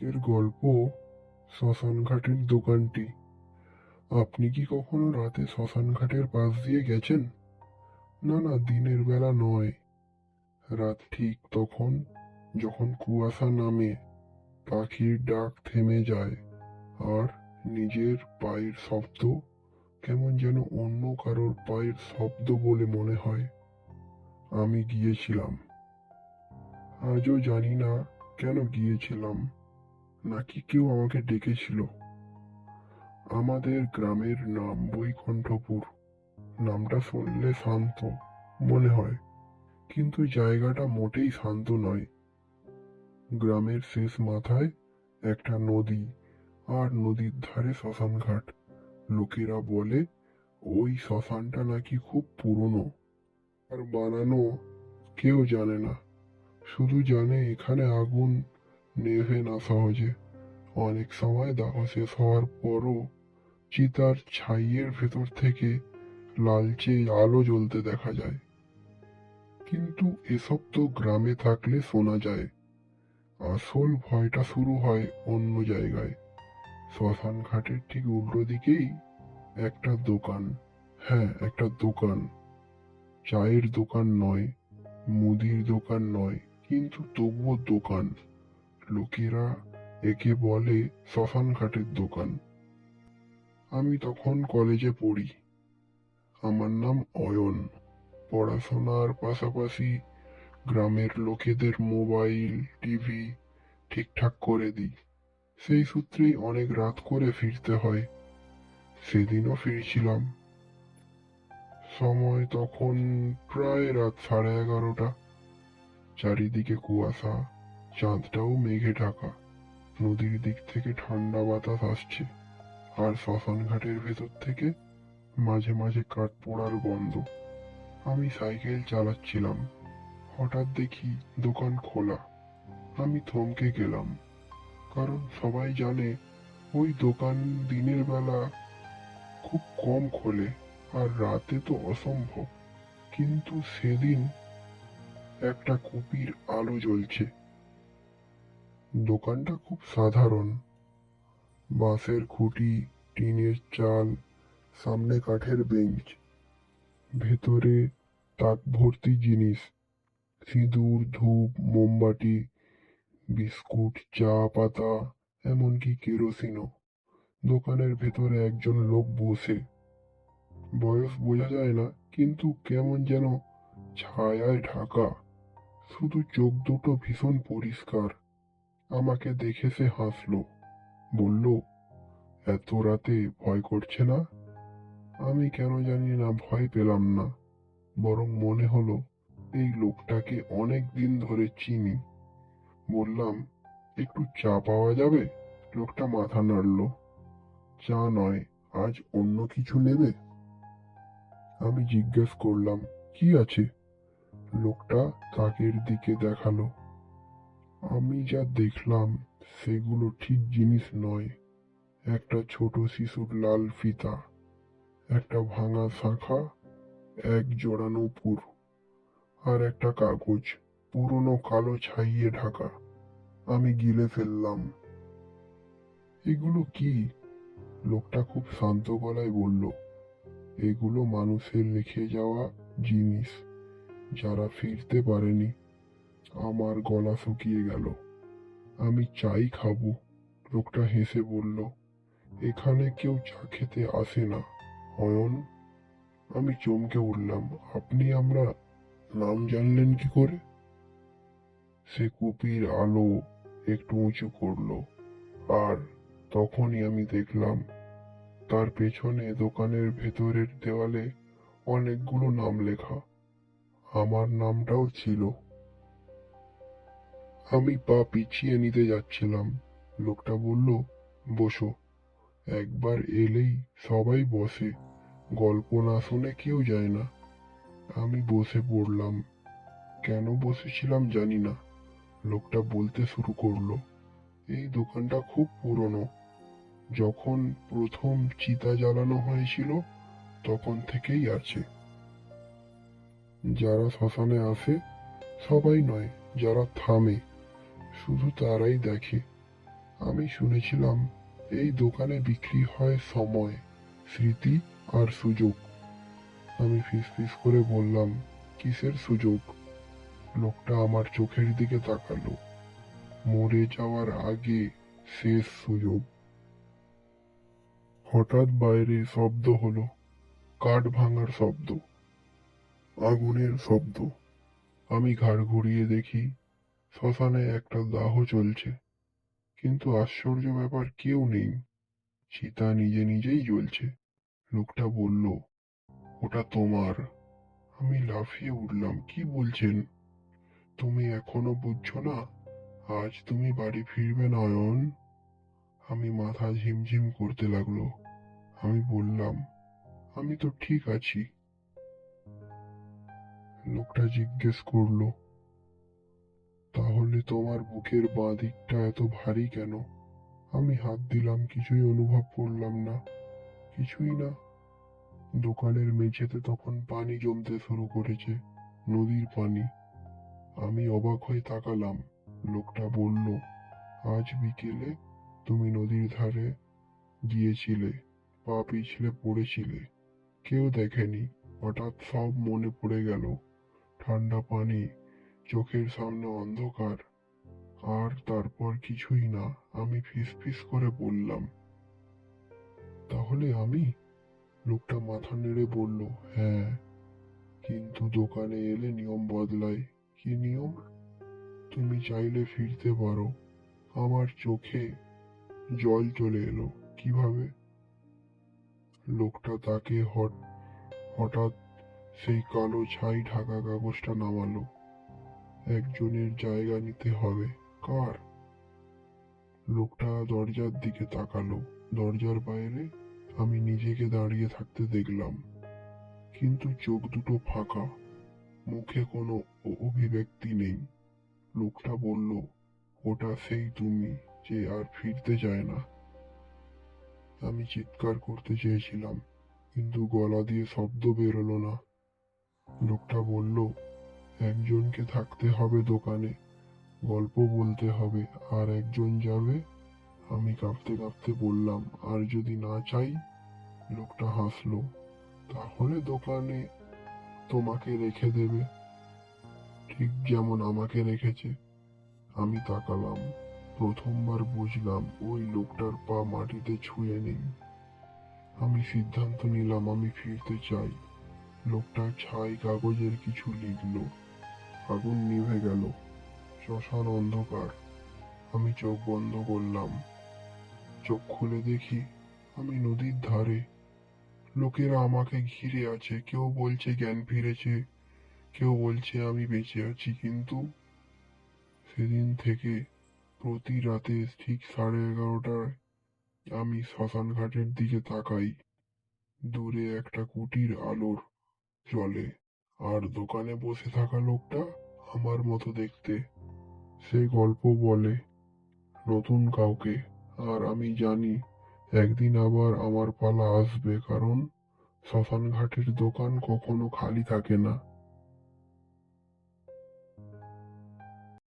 এর গল্প শ্মশানঘাটের দোকানটি। আপনি কি কখনো রাতে শ্মশানঘাটের পাশ দিয়ে গেছেন? না না, দিনের বেলা নয়। রাত ঠিক তখন যখন কুয়াশা নামে, পাখির ডাক থেমে যায়, আর নিজের পায়ের শব্দ কেমন যেন অন্য কারোর পায়ের শব্দ বলে মনে হয়। আমি গিয়েছিলাম। আজও জানি না কেন গিয়েছিলাম, নাকি কেউ আমাকে ডেকেছিল। আমাদের গ্রামের নাম বৈকুণ্ঠপুর। নামটা শুনলে শান্ত মনে হয়, কিন্তু জায়গাটা মোটেই শান্ত নয়। গ্রামের শেষ মাথায় একটা নদী, আর নদীর ধারে শ্মশানঘাট। লোকেরা বলে ওই শ্মশানটা নাকি খুব পুরনো, আর বানানো কেউ জানে না। শুধু জানে এখানে আগুন নেভে না সহজে। অনেক সময় দাহ শেষ হওয়ার পরও চিতার ছাইয়ের ভেতর থেকে লালচে আলো জ্বলতে দেখা যায়। কিন্তু এসব তো গ্রামে থাকলে শোনা যায়। আসল ভয়টা শুরু হয় অন্য জায়গায়। শ্মশান ঘাটের ঠিক উল্টো দিকেই একটা দোকান। হ্যাঁ, একটা দোকান। চায়ের দোকান নয়, মুদির দোকান নয়, কিন্তু তবুও দোকান। লোকেরা একে বলে শ্মশান ঘাটের দোকান। আমি তখন কলেজে পড়ি। আমার নাম অয়ন। পড়াশোনার পাশাপাশি গ্রামের লোকেদের মোবাইল, টিভি ঠিকঠাক করে দিই। সেই সূত্রেই অনেক রাত করে ফিরতে হয়। সেদিনও ফিরছিলাম। সময় তখন প্রায় রাত 11:30। চারিদিকে কুয়াশা, চাঁদটাও মেঘে ঢাকা। নদীর দিক থেকে ঠান্ডা বাতাস আসছে, আর শ্মশান ঘাটের ভেতর থেকে মাঝে মাঝে কাঠ পোড়ার গন্ধ। আমি সাইকেল চালাচ্ছিলাম, হঠাৎ দেখি দোকান খোলা। আমি থমকে গেলাম, কারণ সবাই জানে ওই দোকান দিনের বেলা খুব কম খোলে, আর রাতে তো অসম্ভব। কিন্তু সেদিন একটা কুপির আলো জ্বলছে। দোকানটা খুব সাধারণ। বাঁশের খুঁটি, টিনের চাল, সামনে কাঠের বেঞ্চ, ভেতরে তাক ভর্তি জিনিস: সিঁদুর, ধূপ, মোমবাতি, বিস্কুট, চা পাতা, এমনকি কেরোসিনও। দোকানের ভেতরে একজন লোক বসে। বয়স বোঝা যায় না, কিন্তু কেমন যেন ছায়ায় ঢাকা। শুধু চোখ দুটো ভীষণ পরিষ্কার। আমাকে দেখে সে হাসলো, বলল, এত রাতে ভয় করছে না? আমি কেন জানি না ভয় পেলাম না, বরং মনে হলো এই লোকটাকে অনেক দিন ধরে চিনি। বললাম, একটু চা পাওয়া যাবে? লোকটা মাথা নাড়ল। চা নয়, আজ অন্য কিছু নেবে? আমি জিজ্ঞেস করলাম, কি আছে? লোকটা তাকের দিকে দেখালো। আমি যা দেখলাম সেগুলো ঠিক জিনিস নয়। একটা ছোট শিশুর লাল ফিতা, একটা ভাঙা শাঁখা, এক জোড়া নূপুর, আর একটা কাগজ, পুরনো কালো ছাইয়ে ঢাকা। আমি গিলে ফেললাম। এগুলো কি? লোকটা খুব শান্ত গলায় বলল, এগুলো মানুষের রেখে যাওয়া জিনিস, যারা ফিরতে পারেনি। আমার গলা শুকিয়ে গেল। আমি চাই খাবো। লোকটা হেসে বলল, এখানে কেউ চা খেতে আসে না, অয়ন। আমি চমকে উঠলাম। আপনি আমরা নাম জানলেন কি করে? সে কুপির আলো একটু উঁচু করলো, আর তখনই আমি দেখলাম তার পেছনে দোকানের ভেতরের দেওয়ালে অনেকগুলো নাম লেখা। আমার নামটাও ছিল। আমি পা পিছিয়ে নিতে যাচ্ছিলাম। লোকটা বলল, বসো। একবার এলেই সবাই বসে, গল্প না শুনে কেউ যায় না। আমি বসে পড়লাম। কেন বসেছিলাম জানি না। লোকটা বলতে শুরু করলো, এই দোকানটা খুব পুরনো। যখন প্রথম চিতা জ্বালানো হয়েছিল তখন থেকেই আছে। যারা শ্মশানে আসে, সবাই নয়, যারা থামে, শুধু তারাই দেখে। আমি শুনেছিলাম এই দোকানে বিক্রি হয় সময়, স্মৃতি আর সুযোগ। আমি ফিসফিস করে বললাম, কিসের সুযোগ? লোকটা আমার চোখের দিকে তাকালো। মরে যাওয়ার আগে শেষ সুযোগ। হঠাৎ বাইরে শব্দ হলো, কাঠ ভাঙার শব্দ, আগুনের শব্দ। আমি ঘাড় ঘুরিয়ে দেখি শ্মশানে একটা দাহ চলছে, কিন্তু আশ্চর্য ব্যাপার, কেউ নেই। চিতা নিজে নিজেই জ্বলছে। লোকটা বলল, ওটা তোমার। আমি লাফিয়ে উঠলাম, কি বলছেন? তুমি এখনো বুঝছো না? আজ তুমি বাড়ি ফিরবে নয়ন। আমি মাথা ঝিমঝিম করতে লাগলো। আমি বললাম, আমি তো ঠিক আছি। লোকটা জিজ্ঞেস করলো, তাহলে তোমার বুকের বাঁ দিকটা এত ভারী কেন? আমি হাত দিলাম, কিছুই অনুভব করলাম না। কিছুই না। দোকানের মেঝেতে তখন পানি জমতে শুরু করেছে, নদীর পানি। আমি অবাক হয়ে তাকালাম। লোকটা বলল, আজ বিকেলে তুমি নদীর ধারে গিয়েছিলে, পা পিছলে পড়েছিলে, কেউ দেখেনি। হঠাৎ সব মনে পড়ে গেল। ঠান্ডা পানি, চোখের সামনে অন্ধকার, আর তারপর কিছুই না। আমি ফিসফিস করে বললাম, তাহলে আমি? লোকটা মাথা নেড়ে বলল, হ্যাঁ, কিন্তু দোকানে এলে নিয়ম বদলায়। কি নিয়ম? তুমি চাইলে ফিরতে পারো। আমার চোখে জল চলে এলো। কিভাবে? লোকটা তাকে হঠাৎ সেই কালো ছাই ঢাকা কাগজটা নামালো। একজনের জায়গা নিতে হবে। কার? লোকটা দরজার দিকে তাকালো। দরজার বাইরে আমি নিজেকে দাঁড়িয়ে থাকতে দেখলাম, কিন্তু চোখ দুটো ফাঁকা, মুখে কোনো অভিব্যক্তি নেই। লোকটা বলল, ওটা সেই তুমি যে আর ফিরতে চায় না। আমি চিৎকার করতে চেয়েছিলাম, কিন্তু গলা দিয়ে শব্দ বেরোলো না। লোকটা বলল, একজনকে থাকতে হবে দোকানে, গল্প বলতে হবে, আর একজন যাবে। আমি কাঁপতে কাঁপতে বললাম, আর যদি না চাই? লোকটা হাসলো, তাহলে দোকানে তোমাকে রেখে দেবে, ঠিক যেমন আমাকে রেখেছে। আমি তাকালাম। প্রথমবার বুঝলাম ওই লোকটার পা মাটিতে ছুঁয়ে নেই। আমি সিদ্ধান্ত নিলাম আমি ফিরতে চাই। লোকটা ছাই কাগজের কিছু লিখলো। আগুন নিভে গেল। শ্মশান অন্ধকার। আমি চোখ বন্ধ করলাম। চোখ খুলে দেখি আমি নদীর ধারে। লোকেরা আমাকে ঘিরে আছে, কেউ বলছে জ্ঞান ফিরেছে, কেউ বলছে আমি বেঁচে আছি। কিন্তু সেদিন থেকে প্রতি রাতে ঠিক 11:30টায় আমি শ্মশান ঘাটের দিকে তাকাই। দূরে একটা কুটির আলোর জ্বলে, আর দোকানে বসে থাকা লোকটা আমার মতো দেখতে। সে গল্প বলে নতুন কাউকে, আর আমি জানি একদিন আবার আমার পালা আসবে, কারণ শ্মশান ঘাটের দোকান কখনো খালি থাকে না।